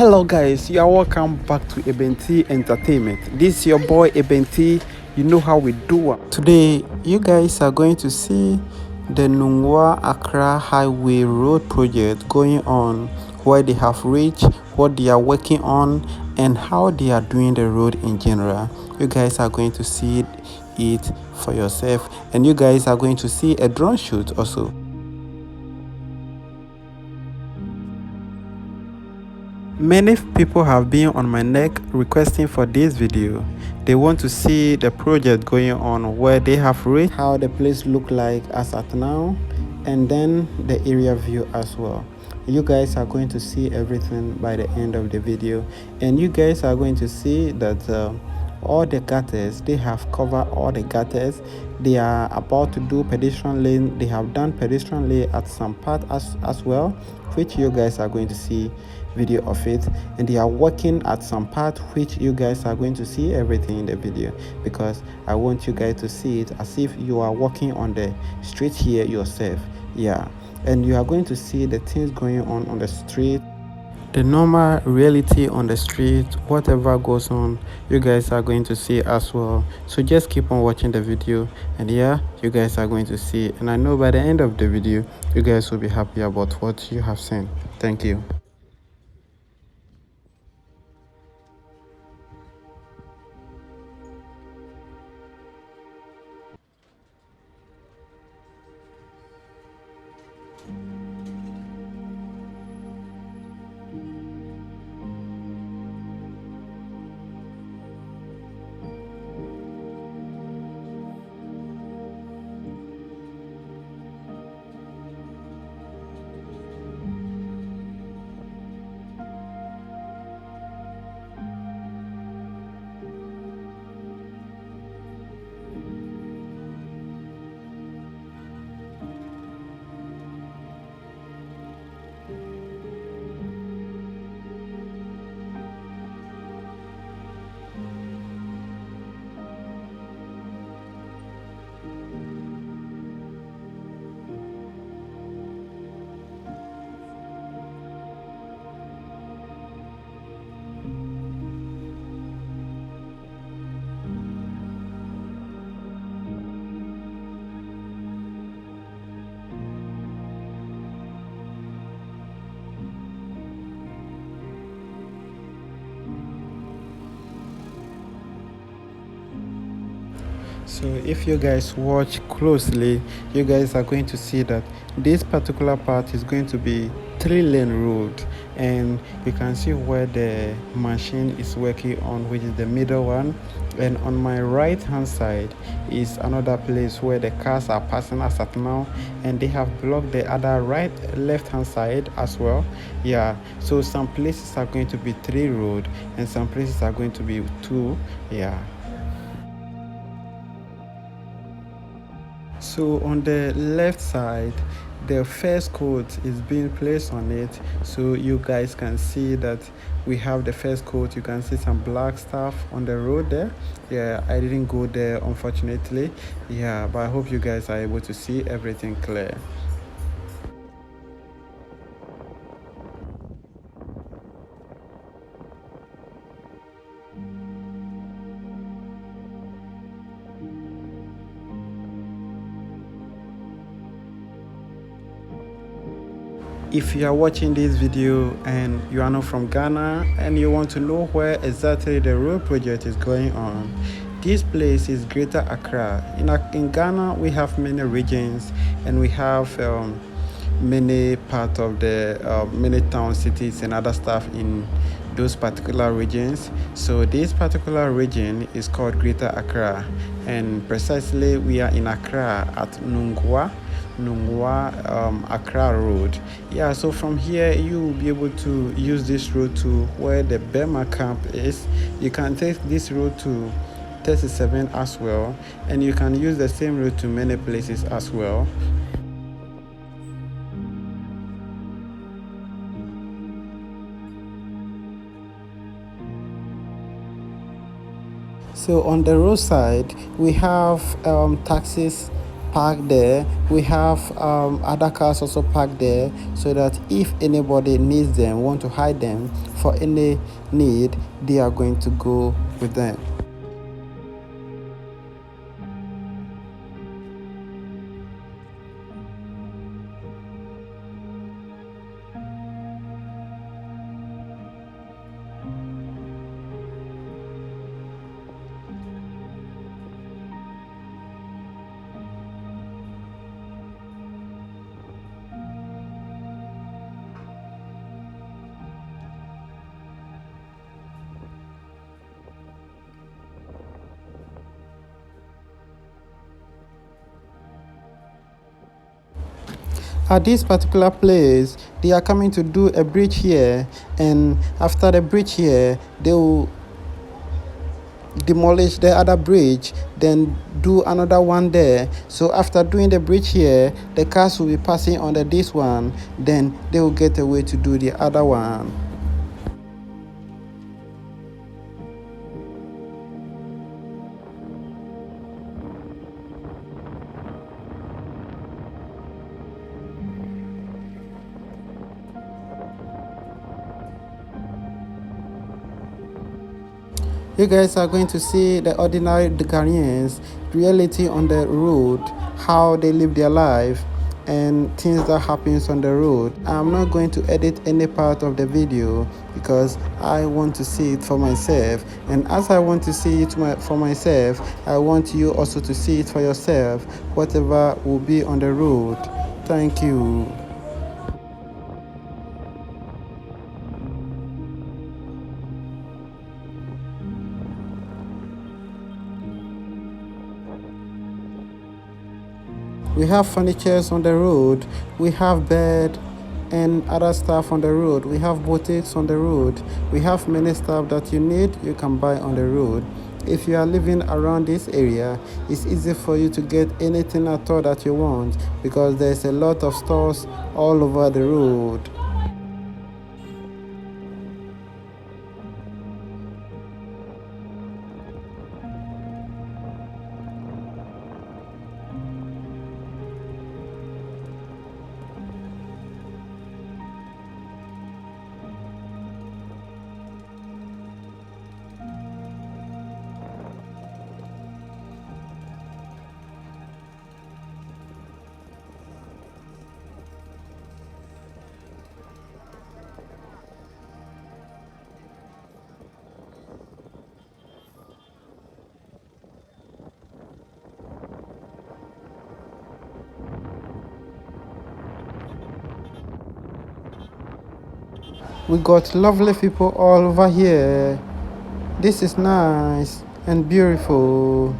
Hello guys, you are welcome back to Entertainment. This is your boy Eben. You know how we do it. Today, you guys are going to see the Nungua Accra Highway Road project going on, where they have reached, what they are working on, and how they are doing the road in general. You guys are going to see it for yourself, and you guys are going to see a drone shoot also. Many people have been on my neck requesting for this video. They want to see the project going on, where they have reached, how the place look like as at now, and then the area view as well. You guys are going to see everything by the end of the video, and you guys are going to see that all the gutters, they have covered all the gutters. They are about to do pedestrian lane. They have done pedestrian lane at some part as well, which you guys are going to see video of it, and they are working at some part, which you guys are going to see everything in the video, because I want you guys to see it as if you are walking on the street here yourself. Yeah, and you are going to see the things going on the street, the normal reality on the street, whatever goes on, you guys are going to see as well. So just keep on watching the video, and yeah, you guys are going to see, and I know by the end of the video you guys will be happy about what you have seen. Thank you. So if you guys watch closely, you guys are going to see that this particular part is going to be 3-lane road, and you can see where the machine is working on, which is the middle one, and on my right hand side is another place where the cars are passing as at now, and they have blocked the other left hand side as well. Yeah, so some places are going to be 3 road and some places are going to be 2. Yeah. So on the left side, the first coat is being placed on it, so you guys can see that we have the first coat. You can see some black stuff on the road there. Yeah, I didn't go there unfortunately. Yeah, but I hope you guys are able to see everything clear. If you are watching this video and you are not from Ghana and you want to know where exactly the road project is going on, this place is Greater Accra. In Ghana, we have many regions, and we have many part of the many town, cities, and other stuff in those particular regions. So this particular region is called Greater Accra, and precisely we are in Accra at Nungua Accra Road. Yeah, so from here you will be able to use this road to where the Burma camp is. You can take this road to 37 as well, and you can use the same road to many places as well. So on the roadside we have taxis parked there. We have other cars also parked there, so that if anybody needs them, want to hide them for any need, they are going to go with them. At this particular place, they are coming to do a bridge here, and after the bridge here, they will demolish the other bridge, then do another one there. So after doing the bridge here, the cars will be passing under this one, then they will get away to do the other one. You guys are going to see the ordinary Ghanaians reality on the road, how they live their life and things that happens on the road. I'm not going to edit any part of the video because I want to see it for myself, and as I want to see it for myself, I want you also to see it for yourself, whatever will be on the road. Thank you. We have furnitures on the road, we have bed and other stuff on the road, we have boutiques on the road, we have many stuff that you need, you can buy on the road. If you are living around this area, it's easy for you to get anything at all that you want because there's a lot of stores all over the road. We got lovely people all over here. This is nice and beautiful.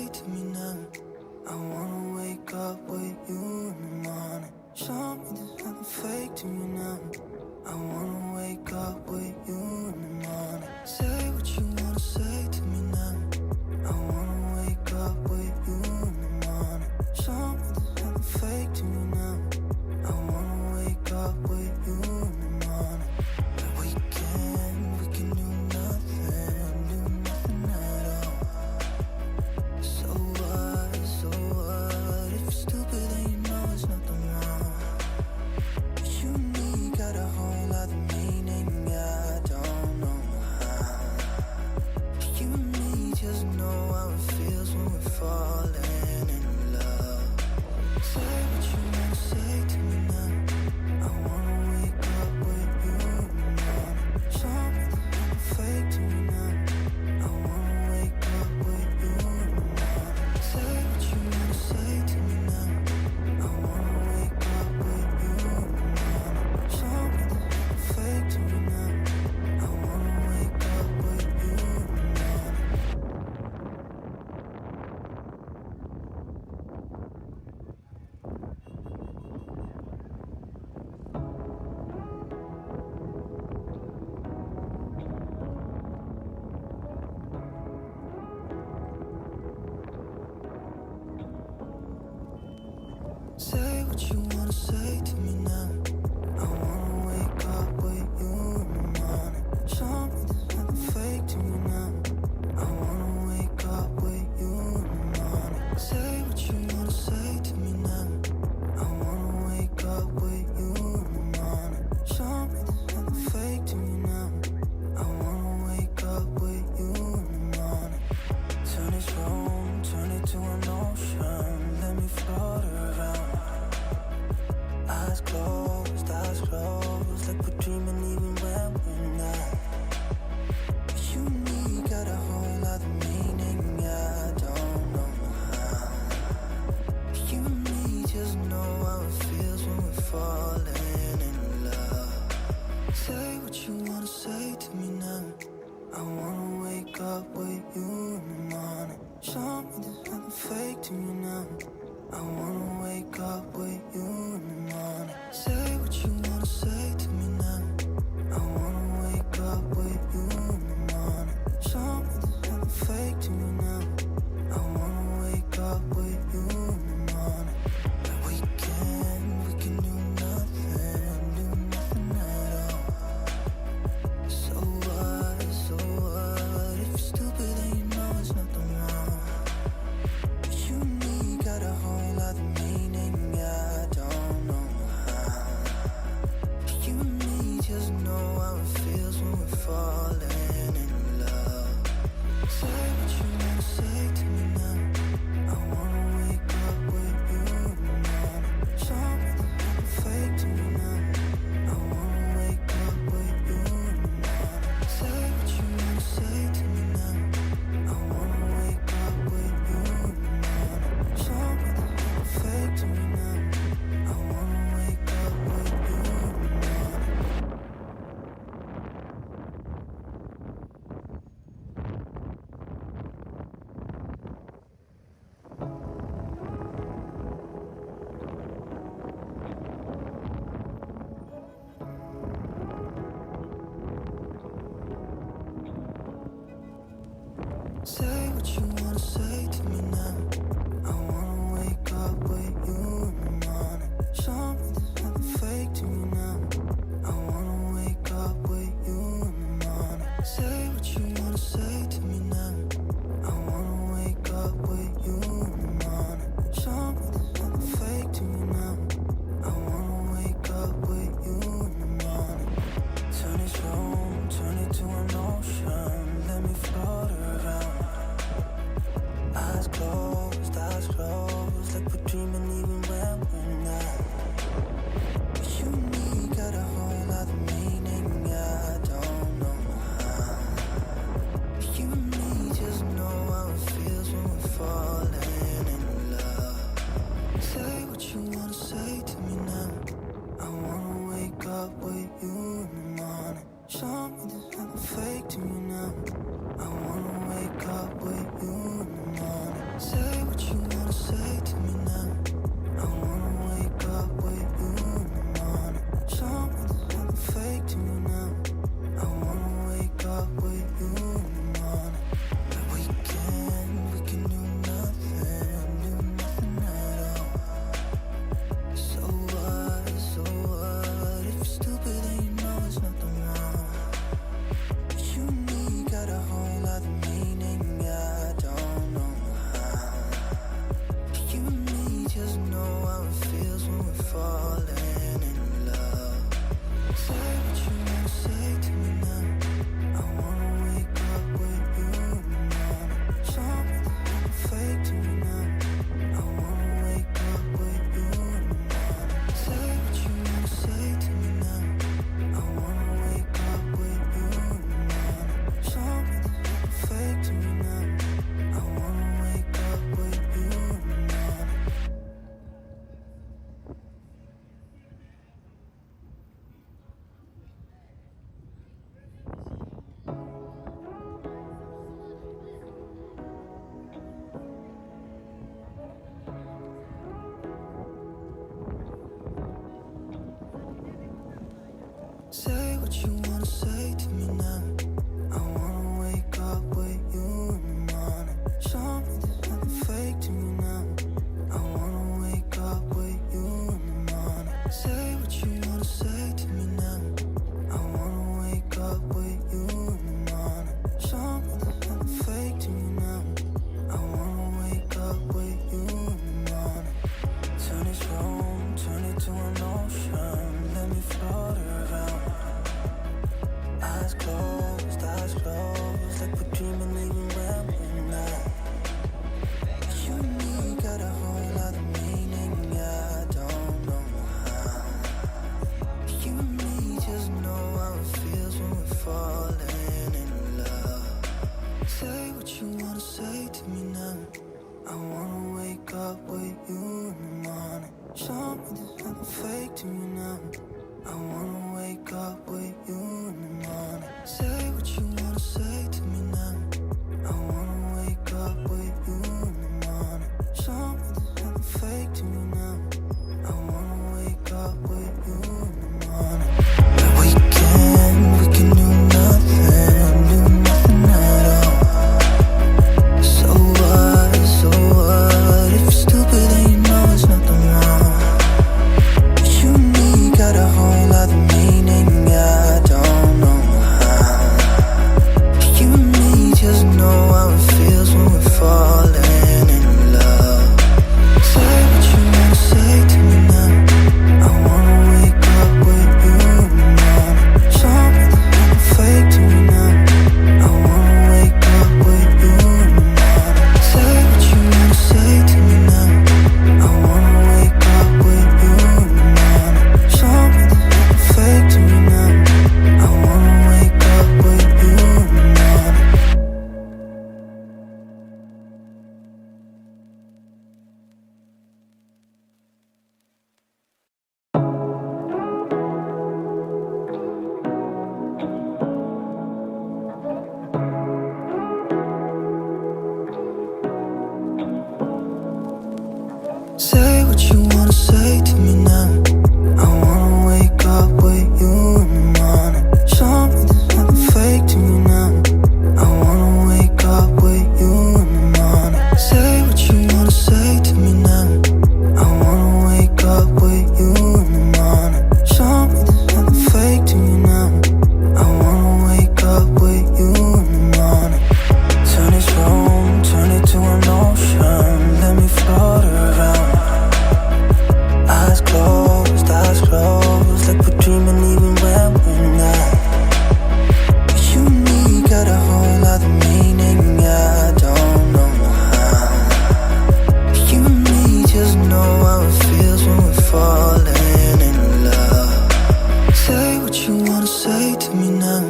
say to me now? I wanna wake up with you in the morning. Show me there's nothing fake to me now. I wanna wake up with you in the morning. Say what you wanna say to me now. I wanna wake up with you in the morning. Show me there's nothing fake to me now. I wanna wake up with you in the morning. And we can do nothing at all. So what, if you're stupid then you know it's nothing wrong. But you and me got a whole other meaning, I don't know how. You and me just know how it feels when we're falling in love. Say what you wanna say to me now. I wanna wake up with you in the morning. Show me there's nothing fake to me now. I wanna wake up with you in the morning. Say what you wanna say to me now. I wanna wake up with you in the morning. Show me there's nothing fake to me now. I wanna wake up with you in the morning. Say what you wanna say to me now. I wanna wake up with you in the morning. Show me there's nothing fake to me now. I wanna wake up with you in the morning. Say what you wanna say to me now. I wanna wake up with you in the morning. Show me there's nothing fake to me now. I wanna wake up with you in the morning. Turn this room, turn it to an ocean. Let me float around. Eyes closed, like we're dreaming even when we're not. But you and me got a whole other meaning, I don't know how. But you and me just know how it feels when we're falling in love. Say what you wanna say to me now. I wanna wake up with you in the morning. Show me there's nothing fake to me now. I wanna wake up with you in the morning. Say what you wanna say to me now. I wanna wake up with you in the morning. Show me there's nothing fake to me now. I wanna wake up with you in the morning. And we can do nothing at all. So what, if you're stupid then you know it's nothing wrong. But you and me got a whole other meaning, I don't know how. But you and me just know how it feels when we're falling in love. Say what you wanna say to me now. I wanna wake up with you in the morning. Show me there's nothing fake to me now. I wanna wake up with you in the morning. Say what you wanna say to me now. I wanna wake up with you in the morning. Show me there's nothing fake to me now. I wanna wake up with you in the morning. Say what you wanna say to me now. I wanna wake up with you in the morning. Show me there's nothing fake to me now. I wanna wake up with you in the morning. Say what you wanna say to me now. I wanna wake up with you in the morning. Show me there's nothing fake to me now. I wanna wake up with you in the morning. Turn this room, turn it to an ocean. Let me float around. Eyes closed, like we're dreaming even when we're not. But you and me got a whole other meaning, I don't know how. But you and me just know how it feels when we're falling in love. Say what you wanna say to me now. I wanna wake up with you in the morning. Show me there's nothing fake to me now. I wanna wake up with you in the morning. Say say to me now? I wanna wake up with you in the morning. Show me there's nothing fake to me now. I wanna wake up with you in the morning. We can do nothing at all. So what? If you're stupid, then you know there's nothing wrong. You and me got a whole other meaning, I don't know how. You and me just know how it feels when we're falling in love. Say what you wanna say to me now. I wanna wake up with you in the morning. Show me there's nothing fake to me now. I wanna wake up with you in the morning. Say what you wanna say to me now. I wanna wake up with you in the morning. Show me there's nothing fake to me now. I wanna wake up with you in the morning. Say what you wanna say to me now. I wanna wake up with you in the morning. Show me there's nothing fake to me now. I wanna wake up with you in the morning. Say what you wanna say to me now. I wanna wake up with you in the morning. Show me there's nothing fake to me now. I wanna wake up with you in the morning. Turn this room, turn it to an ocean. Let me float around. Eyes closed, like we're dreaming even when we're not. You and me got a whole other meaning, I don't know how. You and me just know how it feels when we're falling in love. Say what you wanna say to me now. I wanna wake up with you in the morning. Show me there's nothing fake to me now. I wanna wake up with you in the morning. Say what you wanna say to me now. I wanna wake up with you in the morning. Show me there's nothing fake to me now. I wanna wake up with you in the morning. We can do nothing at all. So what? If you're stupid, then you know there's nothing wrong. You and me got a whole other meaning, I don't know how. You and me just know how it feels when we're falling in love. Say what you wanna say to me now. I wanna wake up with you in the morning. Show me there's nothing fake to me now. I wanna wake up with you in the morning. Say what you wanna say to me now. I wanna wake up with you in the morning. Show me there's nothing fake to me now. I wanna wake up with you in the morning. Say what you wanna say to me now. I wanna wake up with you in the morning. Show me there's nothing fake to me now. I wanna wake up with you in the morning. Say what you wanna say to me now. I wanna wake up with you in the morning. Show me there's nothing fake to me now. I wanna wake up with you in the morning. Turn this room, turn it to an ocean. Let me float around. Eyes closed, like we're dreaming even when we're not. You and me got a whole other meaning, I don't know how. You and me just know how it feels when we're falling in love. Say what you wanna say to me now.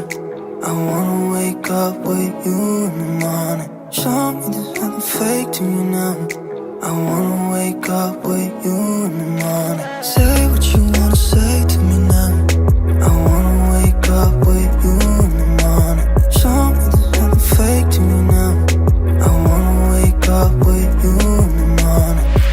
I wanna wake up with you in the morning. Show me there's nothing fake to me now. I wanna wake up with you in the morning. Say what you wanna say to me now. I wanna wake up with you in the morning. Show me there's nothing fake to me now. I wanna wake up with you in the morning. on it.